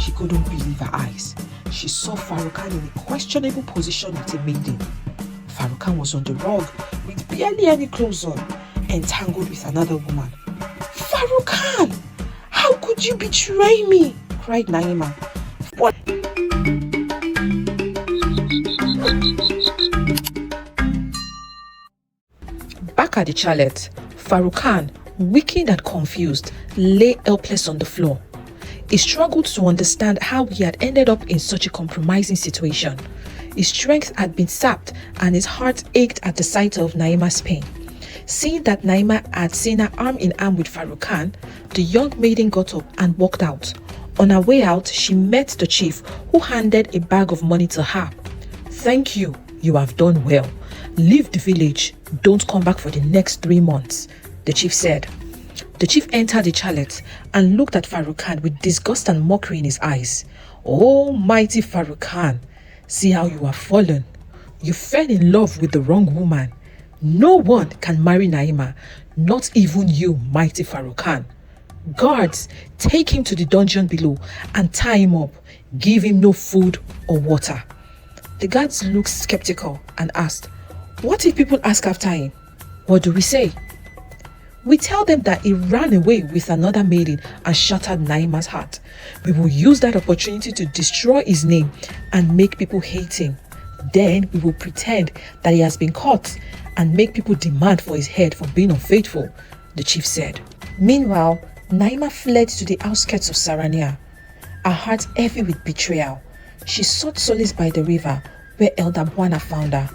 She couldn't believe her eyes. She saw Faroukhan in a questionable position with a maiden. Faroukhan was on the rug with barely any clothes on, entangled with another woman. "Faroukhan! How could you betray me?" cried Naima. What? Back at the chalet, Faroukhan, weakened and confused, lay helpless on the floor. He struggled to understand how he had ended up in such a compromising situation. His strength had been sapped and his heart ached at the sight of Naima's pain. Seeing that Naima had seen her arm in arm with Faroukhan, the young maiden got up and walked out. On her way out, she met the chief, who handed a bag of money to her. "Thank you, you have done well. Leave the village, don't come back for the next 3 months," the chief said. The chief entered the chalet and looked at Faroukhan with disgust and mockery in his eyes. "Oh, mighty Faroukhan, see how you have fallen. You fell in love with the wrong woman. No one can marry Naima, not even you, mighty Faroukhan. Guards, take him to the dungeon below and tie him up. Give him no food or water." The guards looked skeptical and asked, "What if people ask after him? What do we say?" "We tell them that he ran away with another maiden and shattered Naima's heart. We will use that opportunity to destroy his name and make people hate him. Then we will pretend that he has been caught and make people demand for his head for being unfaithful," the chief said. Meanwhile, Naima fled to the outskirts of Sarania, her heart heavy with betrayal. She sought solace by the river, where Elder Bwana found her.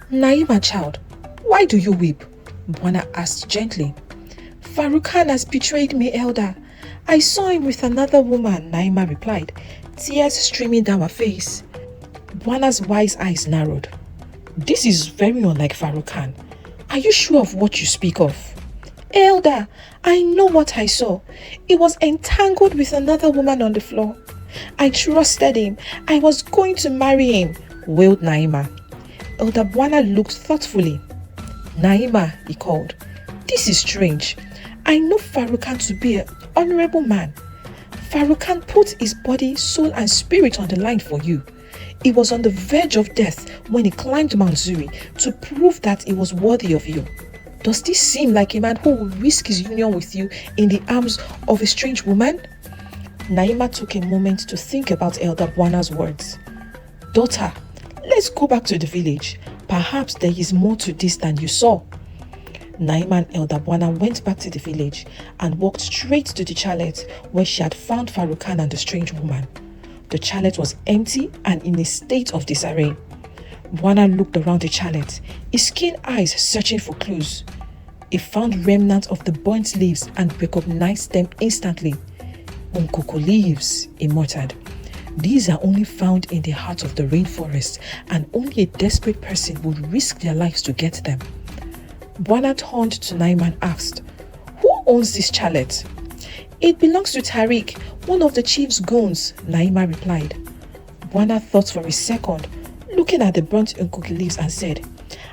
"Naima, child, why do you weep?" Bwana asked gently. "Faroukhan has betrayed me, Elder. I saw him with another woman," Naima replied, tears streaming down her face. Bwana's wise eyes narrowed. "This is very unlike Faroukhan. Are you sure of what you speak of?" "Elder, I know what I saw. He was entangled with another woman on the floor. I trusted him. I was going to marry him," wailed Naima. Elder Bwana looked thoughtfully. "Naima," he called, "this is strange. I know Faroukhan to be an honorable man. Faroukhan put his body, soul and spirit on the line for you. He was on the verge of death when he climbed Mount Zuri to prove that he was worthy of you. Does this seem like a man who will risk his union with you in the arms of a strange woman?" Naima took a moment to think about Elder Bwana's words. "Daughter, let's go back to the village. Perhaps there is more to this than you saw." Naima and Elder Bwana went back to the village and walked straight to the chalet where she had found Faroukhan and the strange woman. The chalet was empty and in a state of disarray. Bwana looked around the chalet, his keen eyes searching for clues. He found remnants of the burnt leaves and recognized them instantly. "Nkoko leaves," he muttered. "These are only found in the heart of the rainforest, and only a desperate person would risk their lives to get them." Bwana turned to Naima and asked, "Who owns this chalet?" "It belongs to Tariq, one of the chief's goons," Naima replied. Bwana thought for a second, looking at the burnt Nkoko leaves, and said,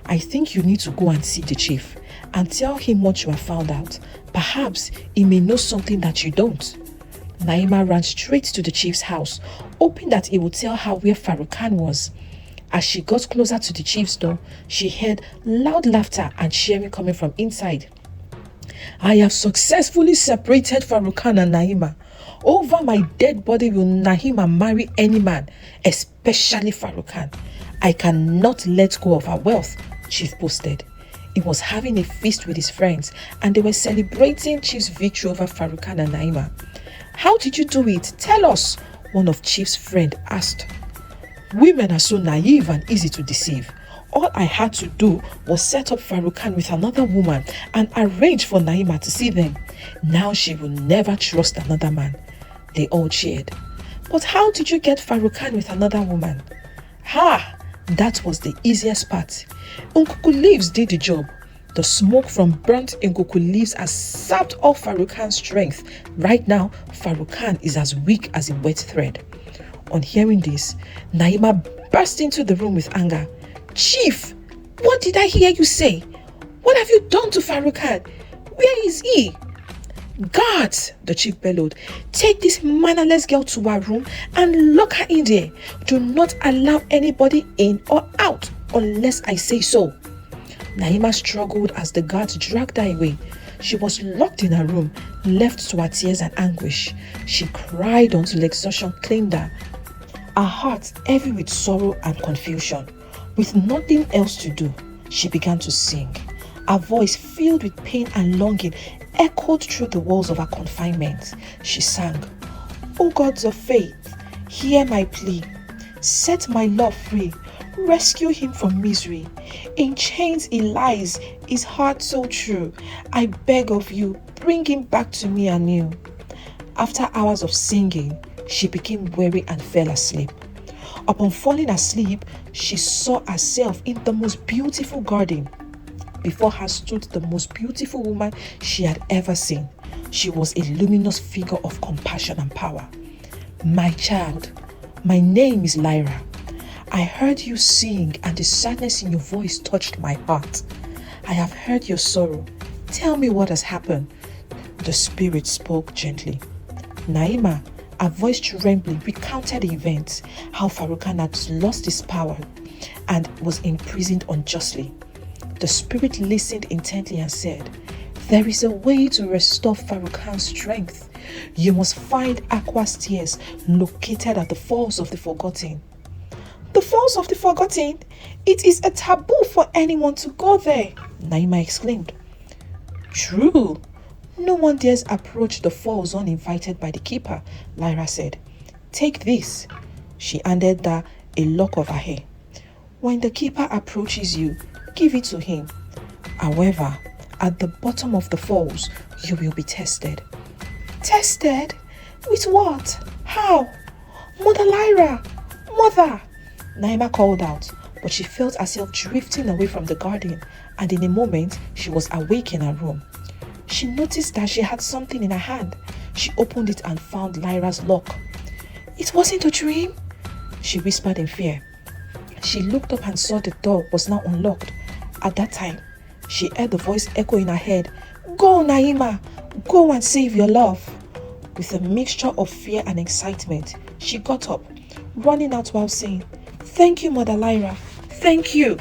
"I think you need to go and see the chief and tell him what you have found out. Perhaps he may know something that you don't." Naima ran straight to the chief's house, hoping that he would tell her where Faroukhan was. As she got closer to the chief's door, she heard loud laughter and cheering coming from inside. "I have successfully separated Faroukhan and Naima. Over my dead body will Naima marry any man, especially Faroukhan. I cannot let go of her wealth," Chief boasted. He was having a feast with his friends and they were celebrating Chief's victory over Faroukhan and Naima. "How did you do it? Tell us," one of Chief's friends asked. "Women are so naive and easy to deceive. All I had to do was set up Faroukhan with another woman and arrange for Naima to see them. Now she will never trust another man." They all cheered. "But how did you get Faroukhan with another woman?" "Ha! That was the easiest part. Nkoko leaves did the job. The smoke from burnt Nkoko leaves has sapped all Faroukhan's strength. Right now, Faroukhan is as weak as a wet thread." On hearing this, Naima burst into the room with anger. "Chief, what did I hear you say? What have you done to Faroukhan? Where is he?" "Guards!" the chief bellowed. "Take this mannerless girl to her room and lock her in there. Do not allow anybody in or out unless I say so." Naima struggled as the guards dragged her away. She was locked in her room, left to her tears and anguish. She cried until exhaustion claimed her, her heart heavy with sorrow and confusion. With nothing else to do, she began to sing. Her voice, filled with pain and longing, echoed through the walls of her confinement. She sang, "O gods of faith, hear my plea. Set my love free. Rescue him from misery. In chains he lies, his heart so true. I beg of you, bring him back to me anew." After hours of singing, she became weary and fell asleep. Upon falling asleep, she saw herself in the most beautiful garden. Before her stood the most beautiful woman she had ever seen. She was a luminous figure of compassion and power. "My child, my name is Lyra. I heard you sing and the sadness in your voice touched my heart. I have heard your sorrow. Tell me what has happened." The spirit spoke gently. Naima, her voice trembling, recounted the events, how Faroukhan had lost his power and was imprisoned unjustly. The spirit listened intently and said, "There is a way to restore Faroukhan's strength. You must find Akua's tears located at the Falls of the Forgotten." "The Falls of the Forgotten? It is a taboo for anyone to go there," Naima exclaimed. "True. No one dares approach the falls uninvited by the keeper," Lyra said. "Take this." She handed her a lock of her hair. "When the keeper approaches you, give it to him. However, at the bottom of the falls, you will be tested." "Tested? With what? How? Mother Lyra! Mother!" Naima called out, but she felt herself drifting away from the garden, and in a moment, she was awake in her room. She noticed that she had something in her hand. She opened it and found Lyra's lock. "It wasn't a dream?" she whispered in fear. She looked up and saw the door was now unlocked. At that time, she heard the voice echo in her head, "Go, Naima, go and save your love." With a mixture of fear and excitement, she got up, running out while saying, "Thank you, Mother Lyra. Thank you."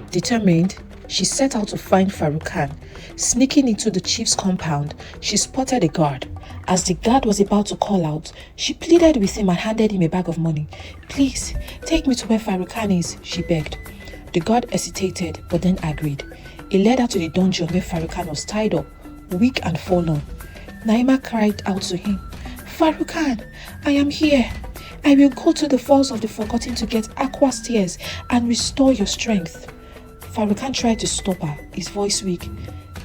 Determined, she set out to find Faroukhan. Sneaking into the chief's compound, she spotted a guard. As the guard was about to call out, she pleaded with him and handed him a bag of money. "Please, take me to where Faroukhan is," she begged. The guard hesitated, but then agreed. He led her to the dungeon where Faroukhan was tied up, weak and forlorn. Naima cried out to him, "Faroukhan, I am here. I will go to the Falls of the Forgotten to get Akua's tears and restore your strength." Faroukhan tried to stop her, his voice weak.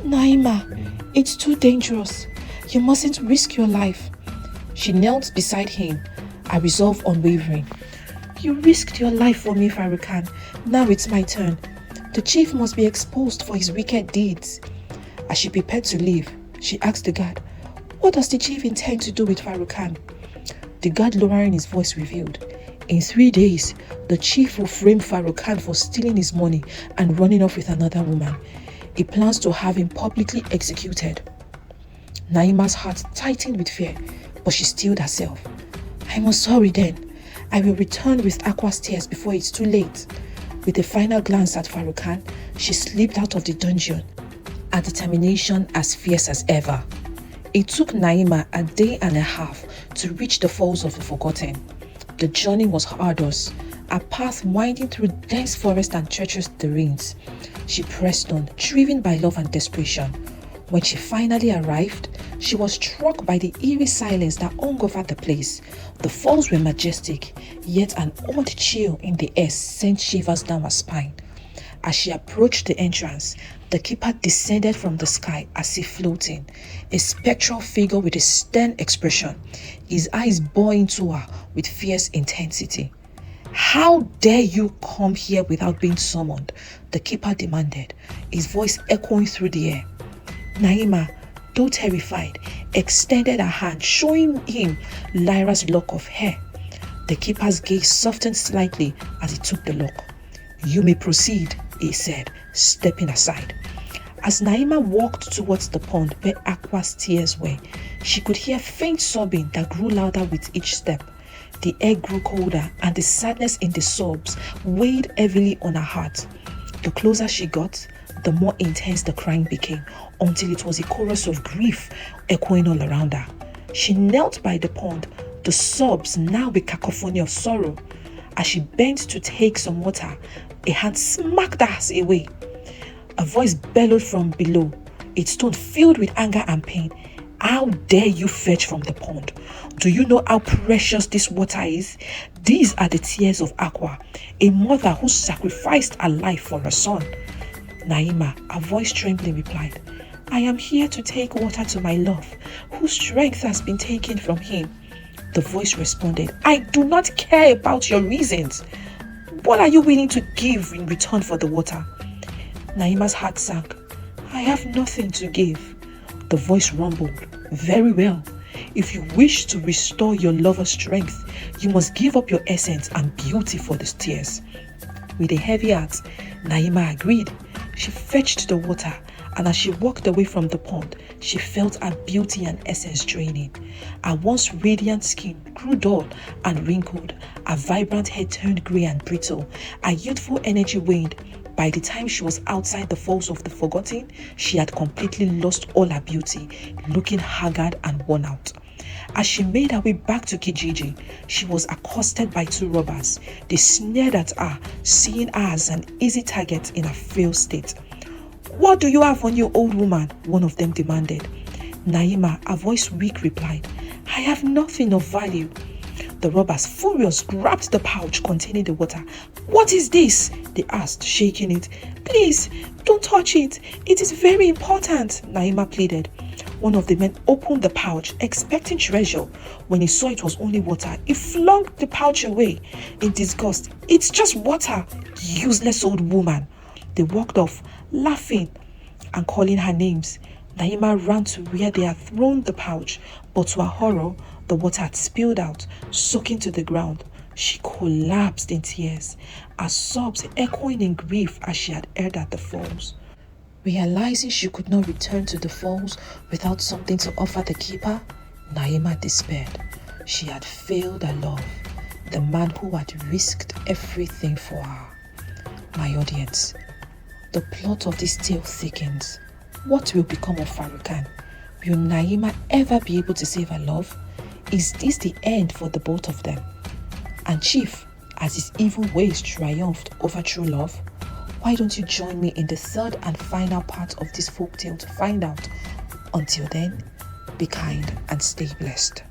"Naima, it's too dangerous. You mustn't risk your life." She knelt beside him, her resolve unwavering. "You risked your life for me, Faroukhan. Now it's my turn. The chief must be exposed for his wicked deeds." As she prepared to leave, she asked the guard, "What does the chief intend to do with Faroukhan?" The guard, lowering his voice, revealed, "In 3 days, the chief will frame Faroukhan for stealing his money and running off with another woman. He plans to have him publicly executed." Naima's heart tightened with fear, but she steeled herself. "I must hurry then. I will return with Akua's tears before it's too late." With a final glance at Faroukhan, she slipped out of the dungeon, her determination as fierce as ever. It took Naima a day and a half to reach the Falls of the Forgotten. The journey was arduous, a path winding through dense forest and treacherous terrains. She pressed on, driven by love and desperation. When she finally arrived, she was struck by the eerie silence that hung over the place. The falls were majestic, yet an odd chill in the air sent shivers down her spine. As she approached the entrance, the keeper descended from the sky as if floating, a spectral figure with a stern expression. His eyes bore into her with fierce intensity. "How dare you come here without being summoned?" the keeper demanded, his voice echoing through the air. Naima, though terrified, extended her hand, showing him Lyra's lock of hair. The keeper's gaze softened slightly as he took the lock. "You may proceed," he said, stepping aside. As Naima walked towards the pond where Akua's tears were, she could hear faint sobbing that grew louder with each step. The air grew colder and the sadness in the sobs weighed heavily on her heart. The closer she got, the more intense the crying became, until it was a chorus of grief echoing all around her. She knelt by the pond, the sobs now a cacophony of sorrow. As she bent to take some water, a hand smacked her ass away. A voice bellowed from below, its tone filled with anger and pain. How dare you fetch from the pond? Do you know how precious this water is? These are the tears of Akua, a mother who sacrificed her life for her son. Naima, her voice trembling, replied, I am here to take water to my love, whose strength has been taken from him. The voice responded, I do not care about your reasons. What are you willing to give in return for the water? Naima's heart sank. I have nothing to give. The voice rumbled, very well. If you wish to restore your lover's strength, you must give up your essence and beauty for the tears. With a heavy heart, Naima agreed. She fetched the water, and as she walked away from the pond, she felt her beauty and essence draining. Her once radiant skin grew dull and wrinkled. Her vibrant hair turned grey and brittle. Her youthful energy waned. By the time she was outside the Falls of the Forgotten, she had completely lost all her beauty, looking haggard and worn out. As she made her way back to Kijiji, she was accosted by two robbers. They sneered at her, seeing her as an easy target in her frail state. What do you have on you, old woman? One of them demanded. Naima, her voice weak, replied, I have nothing of value. The robbers, furious, grabbed the pouch containing the water. What is this? They asked, shaking it. Please, don't touch it. It is very important, Naima pleaded. One of the men opened the pouch, expecting treasure. When he saw it was only water, he flung the pouch away in disgust. It's just water, useless old woman. They walked off, laughing and calling her names. Naima ran to where they had thrown the pouch, but to her horror, the water had spilled out, soaking to the ground. She collapsed in tears, her sobs echoing in grief as she had heard at the falls. Realizing she could not return to the falls without something to offer the keeper, Naima despaired. She had failed her love, the man who had risked everything for her. My audience, the plot of this tale thickens. What will become of Faroukhan? Will Naima ever be able to save her love? Is this the end for the both of them? And Chief, as his evil ways triumphed over true love, why don't you join me in the third and final part of this folktale to find out? Until then, be kind and stay blessed.